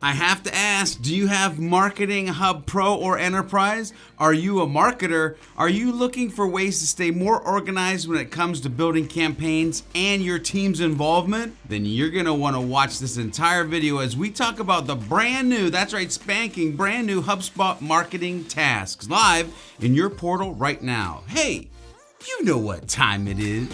I have to ask, do you have Marketing Hub Pro or Enterprise? Are you a marketer? Are you looking for ways to stay more organized when it comes to building campaigns and your team's involvement? Then you're gonna wanna watch this entire video as we talk about the brand new, that's right, spanking brand new HubSpot Marketing Tasks live in your portal right now. Hey, you know what time it is.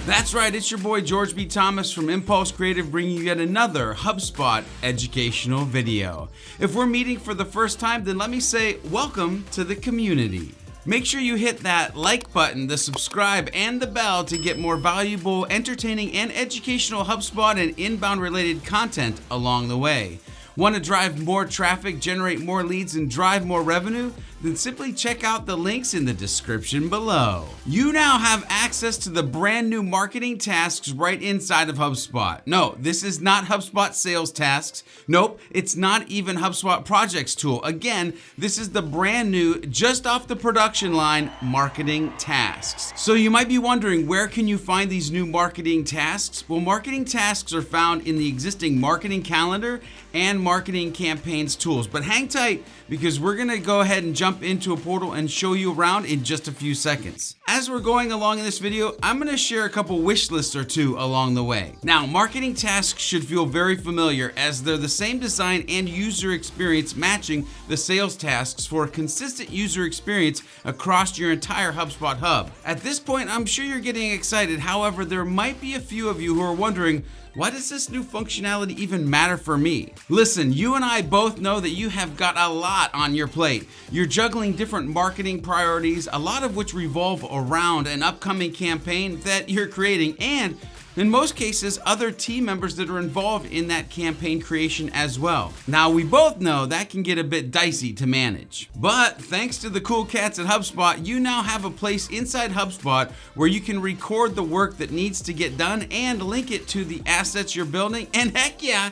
That's right, it's your boy George B. Thomas from Impulse Creative bringing you yet another HubSpot educational video. If we're meeting for the first time, then let me say welcome to the community. Make sure you hit that like button, the subscribe, and the bell to get more valuable, entertaining, and educational HubSpot and inbound related content along the way. Want to drive more traffic, generate more leads, and drive more revenue? Then simply check out the links in the description below. You now have access to the brand new marketing tasks right inside of HubSpot. No, this is not HubSpot sales tasks. Nope, it's not even HubSpot projects tool. Again, this is the brand new, just off the production line, marketing tasks. So you might be wondering, where can you find these new marketing tasks? Well, marketing tasks are found in the existing marketing calendar and marketing campaigns tools. But hang tight, because we're gonna go ahead and jump into a portal and show you around in just a few seconds. As we're going along in this video, I'm gonna share a couple wish lists or two along the way. Now, marketing tasks should feel very familiar as they're the same design and user experience matching the sales tasks for a consistent user experience across your entire HubSpot hub. At this point, I'm sure you're getting excited. However, there might be a few of you who are wondering, why does this new functionality even matter for me? Listen, you and I both know that you have got a lot on your plate. You're juggling different marketing priorities, a lot of which revolve around an upcoming campaign that you're creating, and in most cases, other team members that are involved in that campaign creation as well. Now, we both know that can get a bit dicey to manage. But thanks to the cool cats at HubSpot, you now have a place inside HubSpot where you can record the work that needs to get done and link it to the assets you're building, and heck yeah,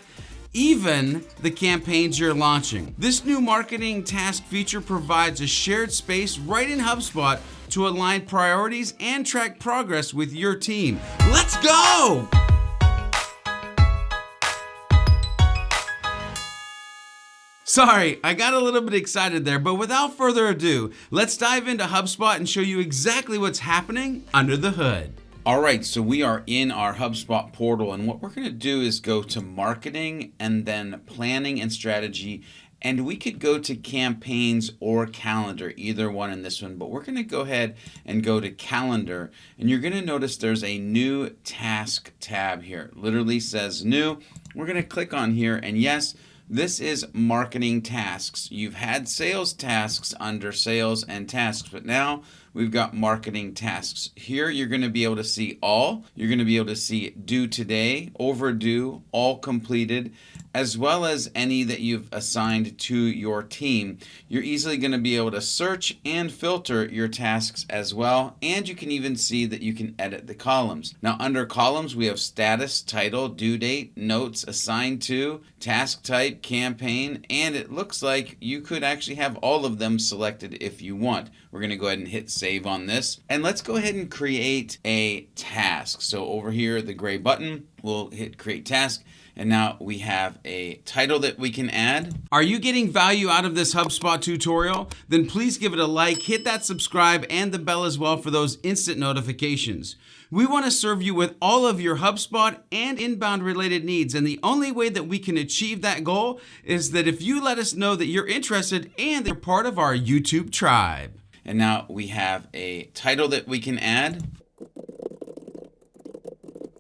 even the campaigns you're launching. This new marketing task feature provides a shared space right in HubSpot to align priorities and track progress with your team. Let's go! Sorry, I got a little bit excited there, but without further ado, let's dive into HubSpot and show you exactly what's happening under the hood. All right, so we are in our HubSpot portal, and what we're gonna do is go to marketing and then planning and strategy, and we could go to campaigns or calendar, either one in this one, but we're gonna go ahead and go to calendar, and you're gonna notice there's a new task tab here. It literally says new. We're gonna click on here, and yes, this is marketing tasks. You've had sales tasks under sales and tasks, but now we've got marketing tasks. Here you're going to be able to see all. You're going to be able to see due today, overdue, all completed, as well as any that you've assigned to your team. You're easily going to be able to search and filter your tasks as well, and you can even see that you can edit the columns. Now, under columns, we have status, title, due date, notes, assigned to, task type, campaign, and it looks like you could actually have all of them selected if you want. We're going to go ahead and hit save on this, and let's go ahead and create a task. So over here, the gray button, we'll hit create task. And now we have a title that we can add. Are you getting value out of this HubSpot tutorial? Then please give it a like, hit that subscribe and the bell as well for those instant notifications. We want to serve you with all of your HubSpot and inbound related needs. And the only way that we can achieve that goal is that if you let us know that you're interested and that you're part of our YouTube tribe. And now we have a title that we can add.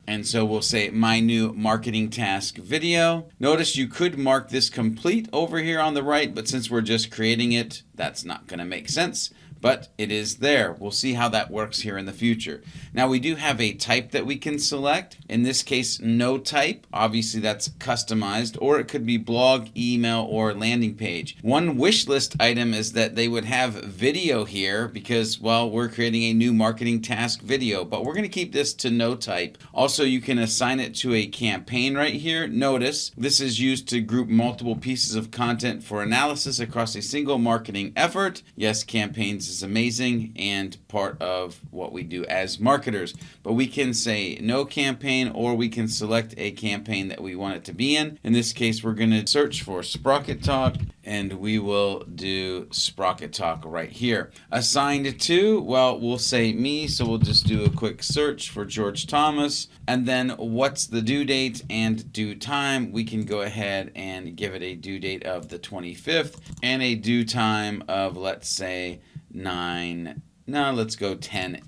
And so we'll say my new marketing task video. Notice you could mark this complete over here on the right, but since we're just creating it, that's not going to make sense. But it is there. We'll see how that works here in the future. Now we do have a type that we can select. In this case, no type. Obviously that's customized, or it could be blog, email, or landing page. One wish list item is that they would have video here because, well, we're creating a new marketing task video, but we're going to keep this to no type. Also, you can assign it to a campaign right here. Notice this is used to group multiple pieces of content for analysis across a single marketing effort. Yes, campaigns is amazing and part of what we do as marketers. But we can say no campaign, or we can select a campaign that we want it to be in. In this case, we're going to search for Sprocket Talk, and we will do Sprocket Talk right here. Assigned to, well, we'll say me, so we'll just do a quick search for George Thomas, and then what's the due date and due time. We can go ahead and give it a due date of the 25th and a due time of, let's say, 10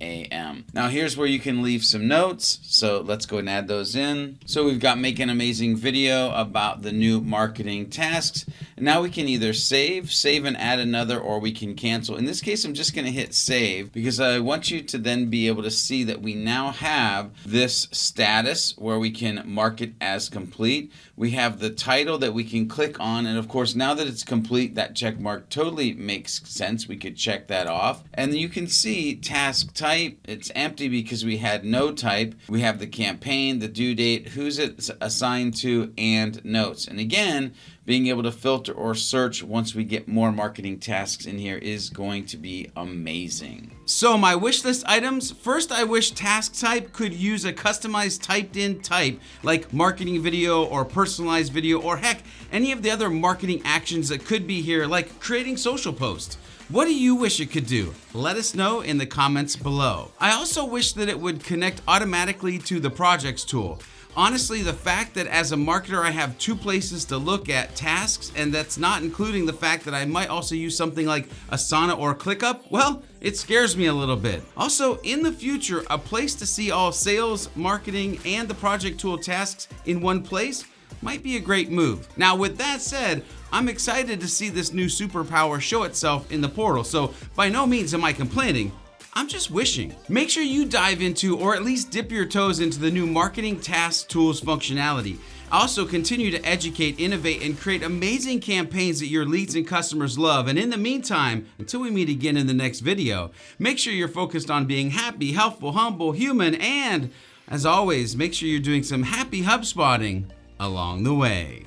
a.m. Now here's where you can leave some notes. So let's go and add those in. So we've got make an amazing video about the new marketing tasks. And now we can either save and add another, or we can cancel. In this case, I'm just going to hit save because I want you to then be able to see that we now have this status where we can mark it as complete. We have the title that we can click on. And of course, now that it's complete, that check mark totally makes sense. We could check that off. And you can see task type, it's empty because we had no type. We have the campaign, the due date, who's it assigned to, and notes. And again, being able to filter or search once we get more marketing tasks in here is going to be amazing. So my wish list items, first I wish task type could use a customized typed in type like marketing video or personalized video, or heck, any of the other marketing actions that could be here like creating social posts. What do you wish it could do? Let us know in the comments below. I also wish that it would connect automatically to the projects tool. Honestly, the fact that as a marketer I have two places to look at tasks, and that's not including the fact that I might also use something like Asana or ClickUp, well, it scares me a little bit. Also, in the future, a place to see all sales, marketing, and the project tool tasks in one place might be a great move. Now, with that said, I'm excited to see this new superpower show itself in the portal, so by no means am I complaining. I'm just wishing. Make sure you dive into, or at least dip your toes into, the new marketing task tools functionality. Also, continue to educate, innovate, and create amazing campaigns that your leads and customers love. And in the meantime, until we meet again in the next video, make sure you're focused on being happy, helpful, humble, human, and as always, make sure you're doing some happy HubSpotting along the way.